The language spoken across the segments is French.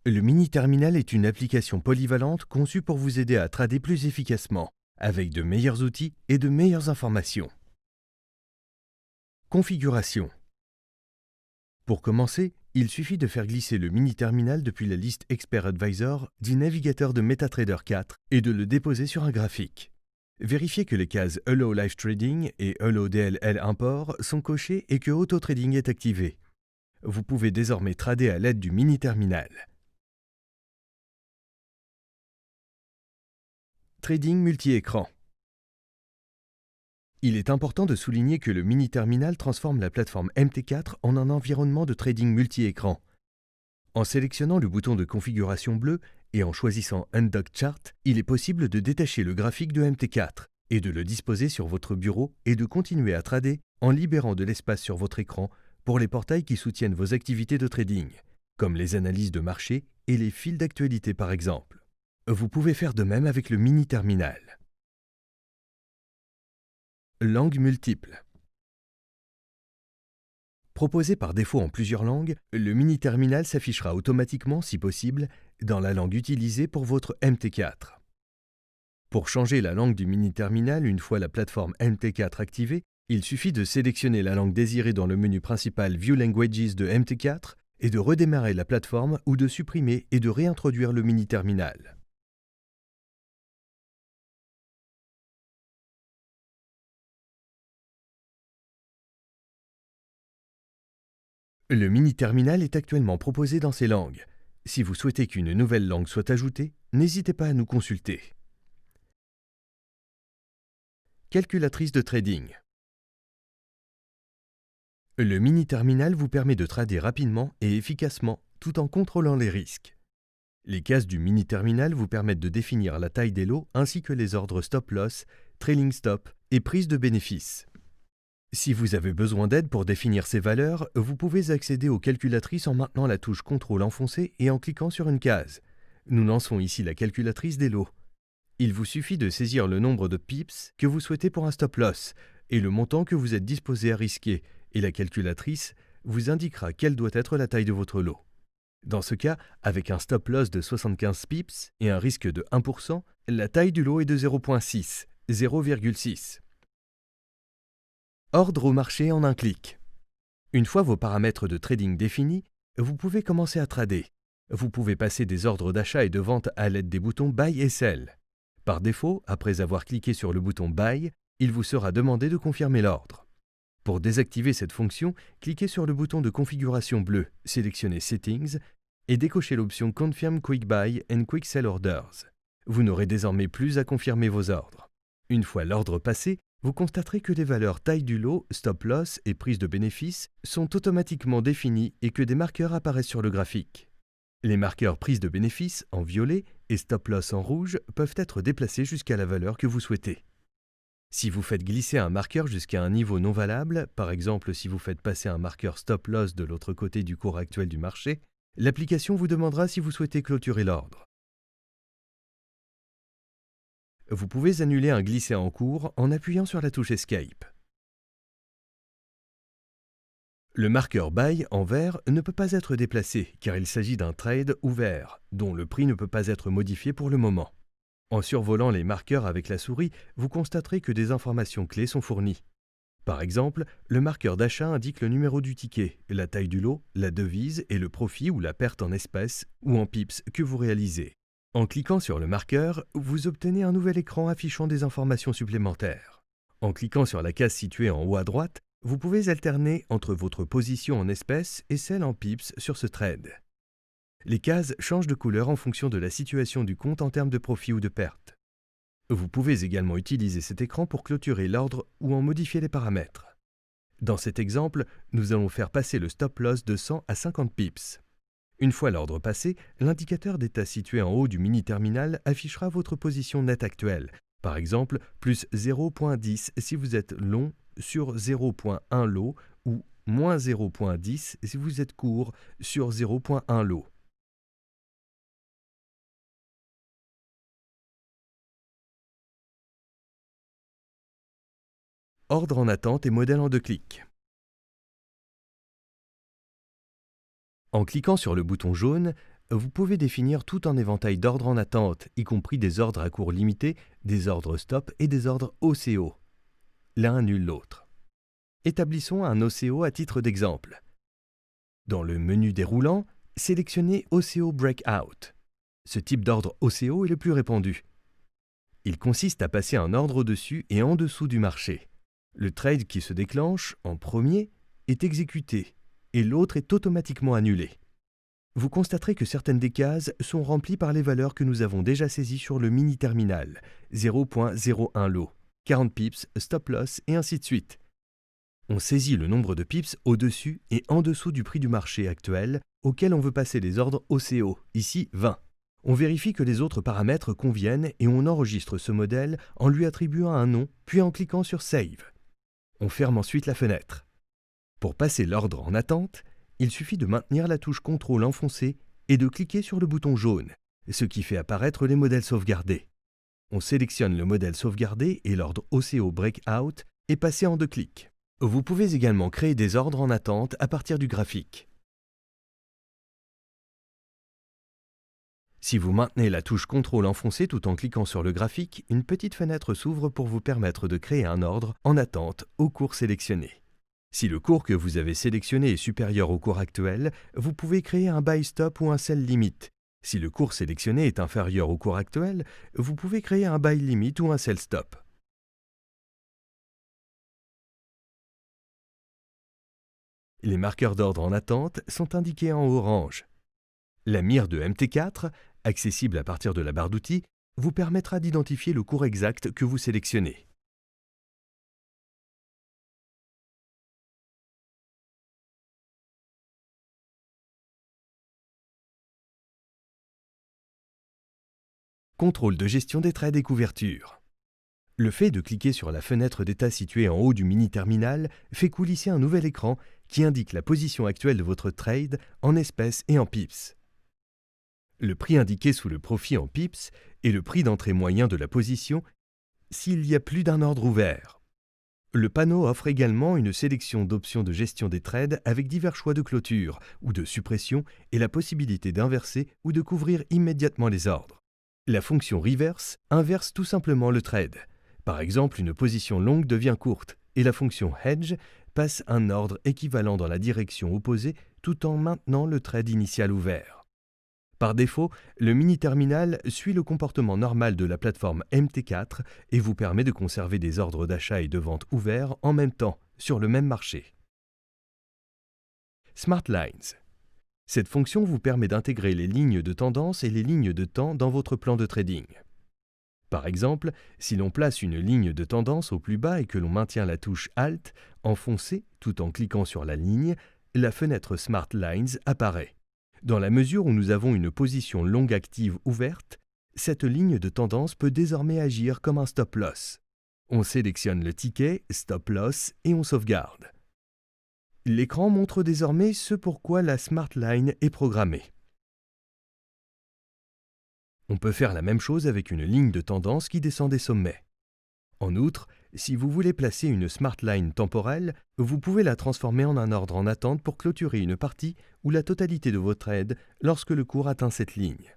Le mini-terminal est une application polyvalente conçue pour vous aider à trader plus efficacement, avec de meilleurs outils et de meilleures informations. Configuration. Pour commencer, il suffit de faire glisser le mini-terminal depuis la liste Expert Advisor du navigateur de MetaTrader 4 et de le déposer sur un graphique. Vérifiez que les cases Allow Live Trading et Allow DLL Import sont cochées et que Auto Trading est activé. Vous pouvez désormais trader à l'aide du mini-terminal. Trading multi-écran. Il est important de souligner que le mini-terminal transforme la plateforme MT4 en un environnement de trading multi-écran. En sélectionnant le bouton de configuration bleu et en choisissant Undock Chart, il est possible de détacher le graphique de MT4 et de le disposer sur votre bureau et de continuer à trader en libérant de l'espace sur votre écran pour les portails qui soutiennent vos activités de trading, comme les analyses de marché et les fils d'actualité par exemple. Vous pouvez faire de même avec le mini-terminal. Langues multiples. Proposé par défaut en plusieurs langues, le mini-terminal s'affichera automatiquement, si possible, dans la langue utilisée pour votre MT4. Pour changer la langue du mini-terminal une fois la plateforme MT4 activée, il suffit de sélectionner la langue désirée dans le menu principal View Languages de MT4 et de redémarrer la plateforme ou de supprimer et de réintroduire le mini-terminal. Le mini-terminal est actuellement proposé dans ces langues. Si vous souhaitez qu'une nouvelle langue soit ajoutée, n'hésitez pas à nous consulter. Calculatrice de trading. Le mini-terminal vous permet de trader rapidement et efficacement tout en contrôlant les risques. Les cases du mini-terminal vous permettent de définir la taille des lots ainsi que les ordres stop-loss, trailing stop et prise de bénéfices. Si vous avez besoin d'aide pour définir ces valeurs, vous pouvez accéder aux calculatrices en maintenant la touche CTRL enfoncée et en cliquant sur une case. Nous lançons ici la calculatrice des lots. Il vous suffit de saisir le nombre de pips que vous souhaitez pour un stop-loss et le montant que vous êtes disposé à risquer, et la calculatrice vous indiquera quelle doit être la taille de votre lot. Dans ce cas, avec un stop-loss de 75 pips et un risque de 1%, la taille du lot est de 0,6, 0,6. Ordre au marché en un clic. Une fois vos paramètres de trading définis, vous pouvez commencer à trader. Vous pouvez passer des ordres d'achat et de vente à l'aide des boutons Buy et Sell. Par défaut, après avoir cliqué sur le bouton Buy, il vous sera demandé de confirmer l'ordre. Pour désactiver cette fonction, cliquez sur le bouton de configuration bleu, sélectionnez Settings et décochez l'option Confirm Quick Buy and Quick Sell Orders. Vous n'aurez désormais plus à confirmer vos ordres. Une fois l'ordre passé, vous constaterez que les valeurs taille du lot, stop loss et prise de bénéfice sont automatiquement définies et que des marqueurs apparaissent sur le graphique. Les marqueurs prise de bénéfice en violet et stop loss en rouge peuvent être déplacés jusqu'à la valeur que vous souhaitez. Si vous faites glisser un marqueur jusqu'à un niveau non valable, par exemple si vous faites passer un marqueur stop loss de l'autre côté du cours actuel du marché, l'application vous demandera si vous souhaitez clôturer l'ordre. Vous pouvez annuler un glissé en cours en appuyant sur la touche Escape. Le marqueur Buy en vert ne peut pas être déplacé car il s'agit d'un trade ouvert, dont le prix ne peut pas être modifié pour le moment. En survolant les marqueurs avec la souris, vous constaterez que des informations clés sont fournies. Par exemple, le marqueur d'achat indique le numéro du ticket, la taille du lot, la devise et le profit ou la perte en espèces ou en pips que vous réalisez. En cliquant sur le marqueur, vous obtenez un nouvel écran affichant des informations supplémentaires. En cliquant sur la case située en haut à droite, vous pouvez alterner entre votre position en espèces et celle en pips sur ce trade. Les cases changent de couleur en fonction de la situation du compte en termes de profit ou de perte. Vous pouvez également utiliser cet écran pour clôturer l'ordre ou en modifier les paramètres. Dans cet exemple, nous allons faire passer le stop-loss de 100 à 50 pips. Une fois l'ordre passé, l'indicateur d'état situé en haut du mini-terminal affichera votre position nette actuelle, par exemple plus 0,10 si vous êtes long sur 0,1 lot ou moins 0,10 si vous êtes court sur 0,1 lot. Ordre en attente et modèle en 2 clics. En cliquant sur le bouton jaune, vous pouvez définir tout un éventail d'ordres en attente, y compris des ordres à cours limité, des ordres stop et des ordres OCO. L'un annule l'autre. Établissons un OCO à titre d'exemple. Dans le menu déroulant, sélectionnez OCO Breakout. Ce type d'ordre OCO est le plus répandu. Il consiste à passer un ordre au-dessus et en dessous du marché. Le trade qui se déclenche en premier est exécuté et l'autre est automatiquement annulé. Vous constaterez que certaines des cases sont remplies par les valeurs que nous avons déjà saisies sur le mini-terminal, 0.01 lot, 40 pips, stop loss et ainsi de suite. On saisit le nombre de pips au-dessus et en dessous du prix du marché actuel auquel on veut passer les ordres OCO, ici 20. On vérifie que les autres paramètres conviennent et on enregistre ce modèle en lui attribuant un nom, puis en cliquant sur Save. On ferme ensuite la fenêtre. Pour passer l'ordre en attente, il suffit de maintenir la touche CTRL enfoncée et de cliquer sur le bouton jaune, ce qui fait apparaître les modèles sauvegardés. On sélectionne le modèle sauvegardé et l'ordre OCO Breakout est passé en 2 clics. Vous pouvez également créer des ordres en attente à partir du graphique. Si vous maintenez la touche CTRL enfoncée tout en cliquant sur le graphique, une petite fenêtre s'ouvre pour vous permettre de créer un ordre en attente au cours sélectionné. Si le cours que vous avez sélectionné est supérieur au cours actuel, vous pouvez créer un buy stop ou un sell limit. Si le cours sélectionné est inférieur au cours actuel, vous pouvez créer un buy limit ou un sell stop. Les marqueurs d'ordre en attente sont indiqués en orange. La mire de MT4, accessible à partir de la barre d'outils, vous permettra d'identifier le cours exact que vous sélectionnez. Contrôle de gestion des trades et couvertures. Le fait de cliquer sur la fenêtre d'état située en haut du mini-terminal fait coulisser un nouvel écran qui indique la position actuelle de votre trade en espèces et en pips. Le prix indiqué sous le profit en pips est le prix d'entrée moyen de la position s'il y a plus d'un ordre ouvert. Le panneau offre également une sélection d'options de gestion des trades avec divers choix de clôture ou de suppression et la possibilité d'inverser ou de couvrir immédiatement les ordres. La fonction reverse inverse tout simplement le trade. Par exemple, une position longue devient courte et la fonction hedge passe un ordre équivalent dans la direction opposée tout en maintenant le trade initial ouvert. Par défaut, le mini-terminal suit le comportement normal de la plateforme MT4 et vous permet de conserver des ordres d'achat et de vente ouverts en même temps, sur le même marché. Smart Lines. Cette fonction vous permet d'intégrer les lignes de tendance et les lignes de temps dans votre plan de trading. Par exemple, si l'on place une ligne de tendance au plus bas et que l'on maintient la touche Alt enfoncée tout en cliquant sur la ligne, la fenêtre Smart Lines apparaît. Dans la mesure où nous avons une position longue active ouverte, cette ligne de tendance peut désormais agir comme un stop loss. On sélectionne le ticket, stop loss et on sauvegarde. L'écran montre désormais ce pourquoi la Smart Line est programmée. On peut faire la même chose avec une ligne de tendance qui descend des sommets. En outre, si vous voulez placer une Smart Line temporelle, vous pouvez la transformer en un ordre en attente pour clôturer une partie ou la totalité de vos trades lorsque le cours atteint cette ligne.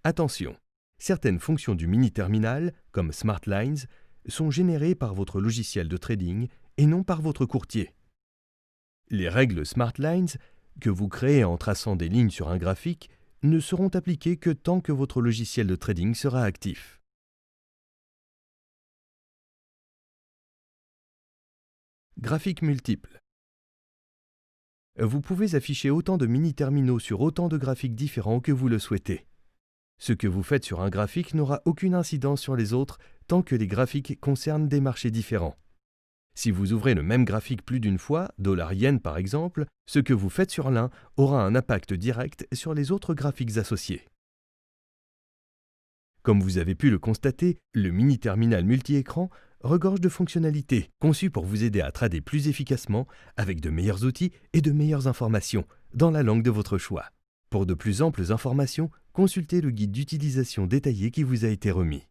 Attention, certaines fonctions du mini-terminal, comme Smart Lines, sont générées par votre logiciel de trading et non par votre courtier. Les règles Smart Lines, que vous créez en traçant des lignes sur un graphique, ne seront appliquées que tant que votre logiciel de trading sera actif. Graphiques multiples. Vous pouvez afficher autant de mini-terminaux sur autant de graphiques différents que vous le souhaitez. Ce que vous faites sur un graphique n'aura aucune incidence sur les autres tant que les graphiques concernent des marchés différents. Si vous ouvrez le même graphique plus d'une fois, $yen par exemple, ce que vous faites sur l'un aura un impact direct sur les autres graphiques associés. Comme vous avez pu le constater, le mini-terminal multi-écran regorge de fonctionnalités conçues pour vous aider à trader plus efficacement, avec de meilleurs outils et de meilleures informations, dans la langue de votre choix. Pour de plus amples informations, consultez le guide d'utilisation détaillé qui vous a été remis.